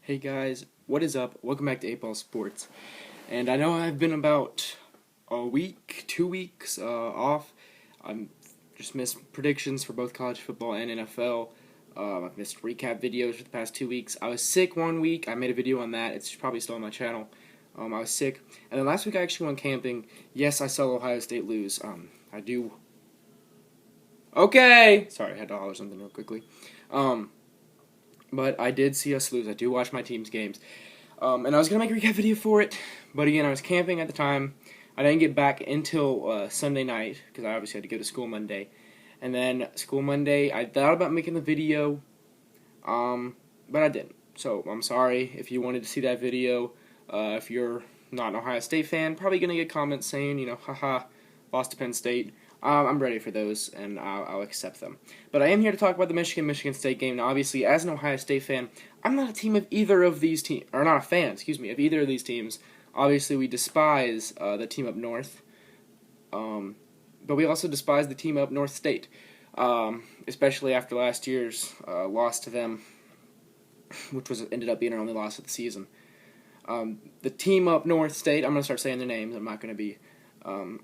Hey guys, what is up? Welcome back to 8 Ball Sports. And I know I've been about a week, 2 weeks off. I'm just missed predictions for both college football and NFL. I've missed recap videos for the past 2 weeks. I was sick one week. I made a video on that. It's probably still on my channel. I was sick. And then last week I actually went camping. Yes, I saw Ohio State lose. I do. Okay! Sorry, I had to holler something real quickly. But I did see us lose. I do watch my team's games. And I was going to make a recap video for it. But again, I was camping at the time. I didn't get back until Sunday night, because I obviously had to go to school Monday. And then school Monday, I thought about making the video, but I didn't. So I'm sorry if you wanted to see that video. If you're not an Ohio State fan, probably going to get comments saying, haha, lost to Penn State. I'm ready for those, and I'll accept them. But I am here to talk about the Michigan State game. Now, obviously, as an Ohio State fan, I'm not a team of either of these teams, or not a fan, of either of these teams. Obviously, we despise the team up north, but we also despise the team up North State, especially after last year's loss to them, which ended up being our only loss of the season. The team up North State, I'm going to start saying their names. I'm not going to be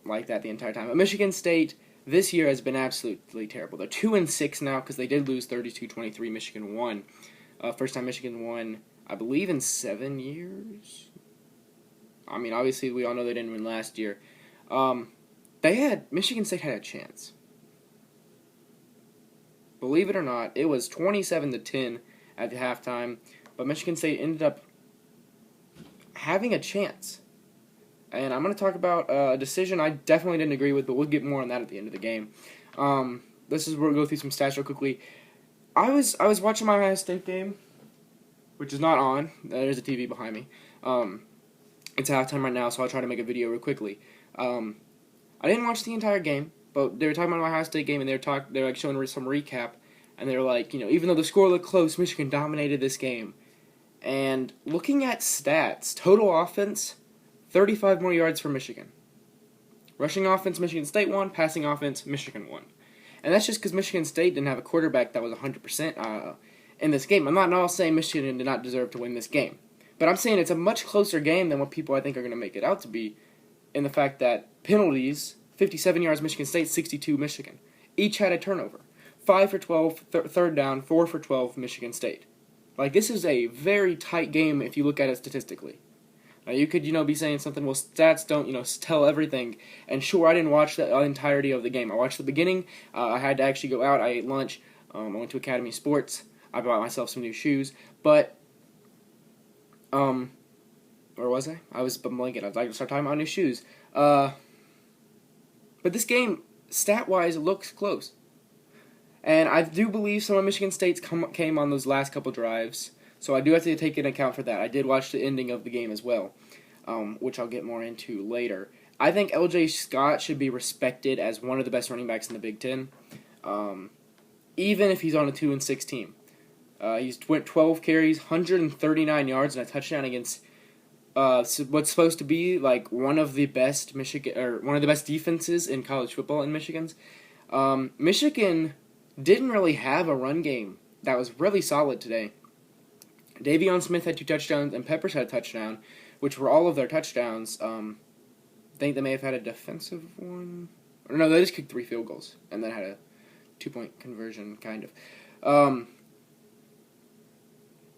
like that the entire time. But Michigan State this year has been absolutely terrible. They're 2-6 now because they did lose 32-23. Michigan won. First time Michigan won, I believe, in 7 years. I mean, obviously, we all know they didn't win last year. Michigan State had a chance. Believe it or not, it was 27-10 at the halftime, but Michigan State ended up having a chance. And I'm going to talk about a decision I definitely didn't agree with, but we'll get more on that at the end of the game. This is where we'll go through some stats real quickly. I was watching my Ohio State game, which is not on. There's a TV behind me. It's halftime right now, so I'll try to make a video real quickly. I didn't watch the entire game, but they were talking about my Ohio State game, and they were like showing some recap, and they were like, even though the score looked close, Michigan dominated this game. And looking at stats, total offense, 35 more yards for Michigan. Rushing offense, Michigan State won. Passing offense, Michigan won. And that's just because Michigan State didn't have a quarterback that was 100% in this game. I'm not at all saying Michigan did not deserve to win this game. But I'm saying it's a much closer game than what people I think are going to make it out to be, in the fact that penalties, 57 yards Michigan State, 62 Michigan. Each had a turnover. 5 for 12, third down, 4 for 12 Michigan State. Like, this is a very tight game if you look at it statistically. You could, be saying something, well, stats don't, tell everything. And sure, I didn't watch the entirety of the game. I watched the beginning. I had to actually go out. I ate lunch. I went to Academy Sports. I bought myself some new shoes. But, where was I? I was blanking. I was like, start talking about new shoes. But this game, stat-wise, looks close. And I do believe some of Michigan State's came on those last couple drives. So I do have to take into account for that. I did watch the ending of the game as well, which I'll get more into later. I think L.J. Scott should be respected as one of the best running backs in the Big Ten, even if he's on a 2-6 team. He's went 12 carries, 139 yards, and a touchdown against what's supposed to be like one of the best defenses in college football in Michigan's. Michigan didn't really have a run game that was really solid today. Davion Smith had 2 touchdowns, and Peppers had a touchdown, which were all of their touchdowns. I think they may have had a defensive one. Or no, they just kicked 3 field goals, and then had a 2-point conversion, kind of.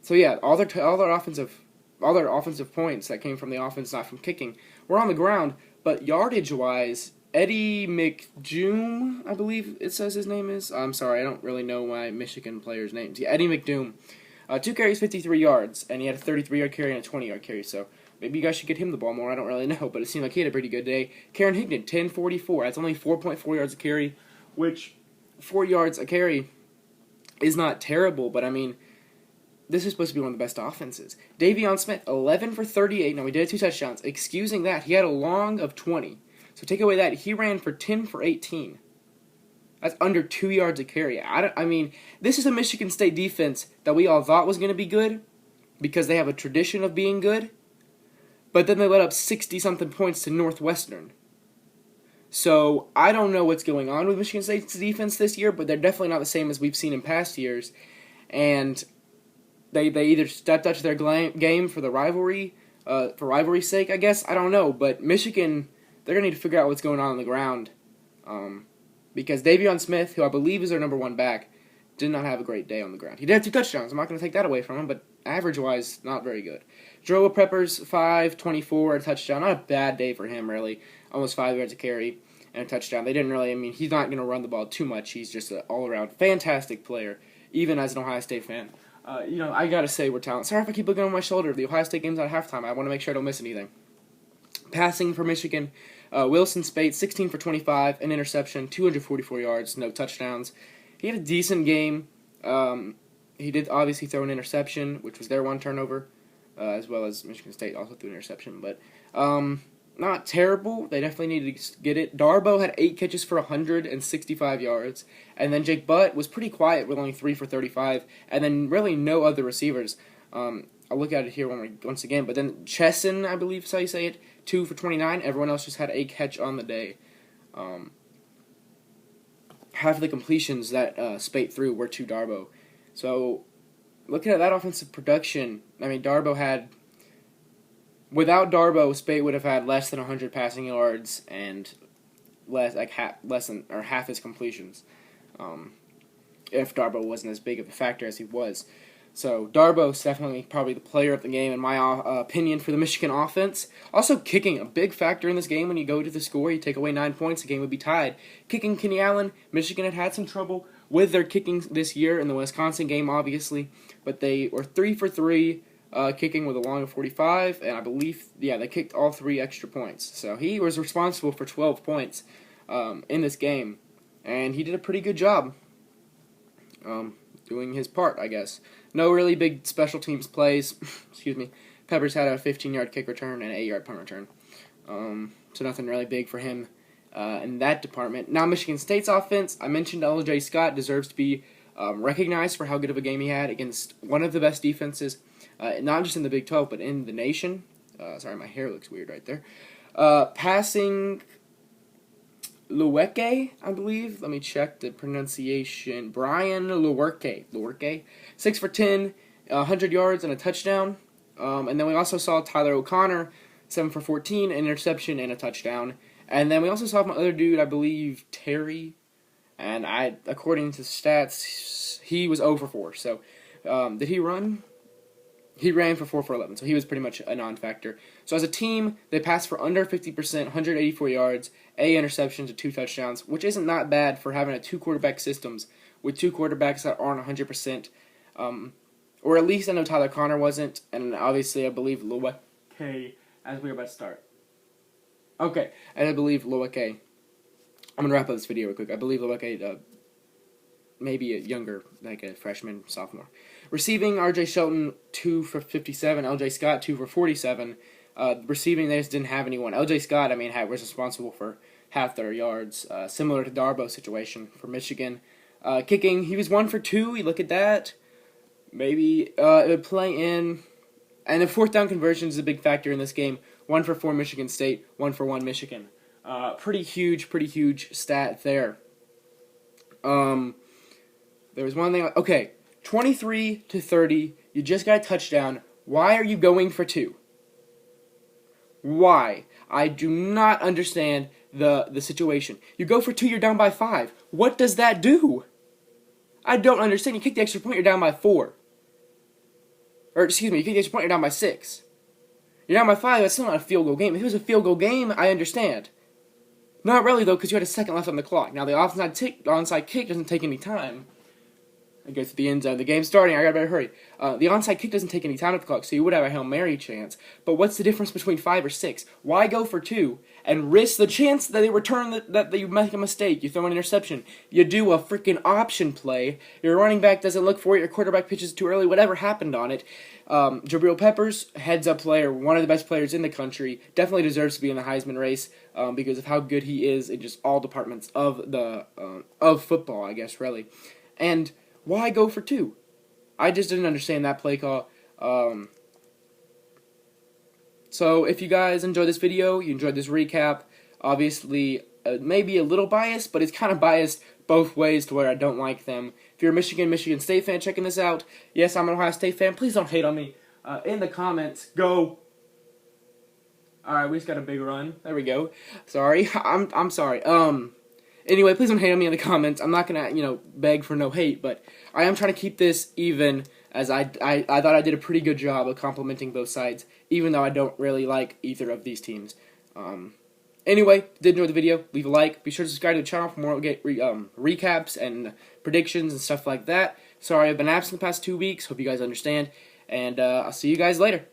So yeah, all their offensive points that came from the offense, not from kicking, were on the ground. But yardage-wise, Eddie McDoom, I believe it says his name is. I'm sorry, I don't really know my Michigan players' names. Yeah, Eddie McDoom. 2 carries, 53 yards, and he had a 33-yard carry and a 20-yard carry, so maybe you guys should get him the ball more. I don't really know, but it seemed like he had a pretty good day. Karen Higdon, 10-44. That's only 4.4 yards a carry, which 4 yards a carry is not terrible, but I mean, this is supposed to be one of the best offenses. Davion Smith, 11 for 38. Now, he did have 2 touchdowns. Excusing that, he had a long of 20. So take away that, he ran for 10 for 18. That's under 2 yards a carry. I mean, this is a Michigan State defense that we all thought was going to be good because they have a tradition of being good, but then they let up 60-something points to Northwestern. So I don't know what's going on with Michigan State's defense this year, but they're definitely not the same as we've seen in past years. And they either stepped up to their game for the rivalry, for rivalry's sake, I guess. I don't know, but Michigan, they're gonna need to figure out what's going on the ground, because Davion Smith, who I believe is their #1 back, did not have a great day on the ground. He did have 2 touchdowns. I'm not gonna take that away from him, but average-wise, not very good. Jaroa Peppers, 5-24, a touchdown. Not a bad day for him, really. Almost 5 yards a carry and a touchdown. They didn't really, I mean, he's not going to run the ball too much. He's just an all-around fantastic player, even as an Ohio State fan. I got to say we're talented. Sorry if I keep looking over my shoulder. The Ohio State game's at halftime. I want to make sure I don't miss anything. Passing for Michigan, Wilson Speight, 16 for 25, an interception, 244 yards, no touchdowns. He had a decent game. He did obviously throw an interception, which was their 1 turnover, as well as Michigan State also threw an interception. But not terrible. They definitely needed to get it. Darboh had 8 catches for 165 yards. And then Jake Butt was pretty quiet with only 3 for 35. And then really no other receivers. I'll look at it here once again. But then Chesson, I believe is how you say it, 2 for 29. Everyone else just had a catch on the day. Half of the completions that Speight threw were to Darboh. So, looking at that offensive production, I mean, Darboh had... Without Darboh, Speight would have had less than 100 passing yards and half his completions. If Darboh wasn't as big of a factor as he was. So Darboh's definitely probably the player of the game in my opinion for the Michigan offense. Also kicking, a big factor in this game. When you go to the score, you take away 9 points, the game would be tied. Kicking Kenny Allen, Michigan had some trouble with their kicking this year in the Wisconsin game, obviously. But they were 3 for 3. Kicking with a long of 45, and I believe, they kicked all 3 extra points. So he was responsible for 12 points in this game, and he did a pretty good job doing his part, I guess. No really big special teams plays. Excuse me. Peppers had a 15-yard kick return and an 8-yard punt return. So nothing really big for him in that department. Now Michigan State's offense, I mentioned L.J. Scott deserves to be recognized for how good of a game he had against one of the best defenses, not just in the Big 12, but in the nation. Sorry, my hair looks weird right there. Passing Lewerke, I believe. Let me check the pronunciation. Brian Lewerke. 6 for 10, 100 yards and a touchdown. And then we also saw Tyler O'Connor, 7 for 14, an interception and a touchdown. And then we also saw my other dude, I believe, Terry. And according to stats, he was 0 for 4. So, did he run? He ran for 4 for 11, so he was pretty much a non-factor. So as a team, they passed for under 50%, 184 yards, 8 interceptions, and 2 touchdowns, which isn't not bad for having a 2-quarterback systems with 2 quarterbacks that aren't 100%. Or at least I know Tyler Connor wasn't, and obviously I believe Lewerke, as we were about to start. Okay, and I believe Lewerke. I'm going to wrap up this video real quick. I believe Lewerke, maybe a younger, like a freshman, sophomore. Receiving, R.J. Shelton, 2 for 57. L.J. Scott, 2 for 47. Receiving, they just didn't have anyone. L.J. Scott, was responsible for half their yards, similar to Darboh's situation for Michigan. Kicking, he was 1 for 2. You look at that. Maybe it would play in. And the 4th down conversion is a big factor in this game. 1 for 4 Michigan State, 1 for 1 Michigan. Pretty huge stat there. There was one thing. Okay, 23-30. You just got a touchdown. Why are you going for 2? Why? I do not understand the situation. You go for 2, you're down by 5. What does that do? I don't understand. You kick the extra point, you're down by 4. Or, excuse me, you kick the extra point, you're down by 6. You're down by 5, that's still not a field goal game. If it was a field goal game, I understand. Not really, though, because you had a second left on the clock. Now, the onside kick doesn't take any time. It goes to the end zone. The game's starting. I better hurry. The onside kick doesn't take any time at the clock, so you would have a Hail Mary chance. But what's the difference between 5 or 6? Why go for 2 and risk the chance that they return that you make a mistake? You throw an interception. You do a freaking option play. Your running back doesn't look for it. Your quarterback pitches too early. Whatever happened on it. Jabril Peppers, heads-up player, one of the best players in the country, definitely deserves to be in the Heisman race because of how good he is in just all departments of of football, I guess, really. And why go for 2? I just didn't understand that play call. So if you guys enjoyed this video, you enjoyed this recap, obviously maybe a little biased, but it's kind of biased both ways to where I don't like them. If you're a Michigan State fan checking this out, yes, I'm an Ohio State fan. Please don't hate on me. In the comments, go. Alright, we just got a big run. There we go. Sorry. I'm sorry. Anyway, please don't hate on me in the comments. I'm not gonna, beg for no hate, but I am trying to keep this even, as I thought I did a pretty good job of complimenting both sides, even though I don't really like either of these teams. Anyway, did enjoy the video, leave a like. Be sure to subscribe to the channel for more recaps and predictions and stuff like that. Sorry I've been absent the past 2 weeks. Hope you guys understand. And I'll see you guys later.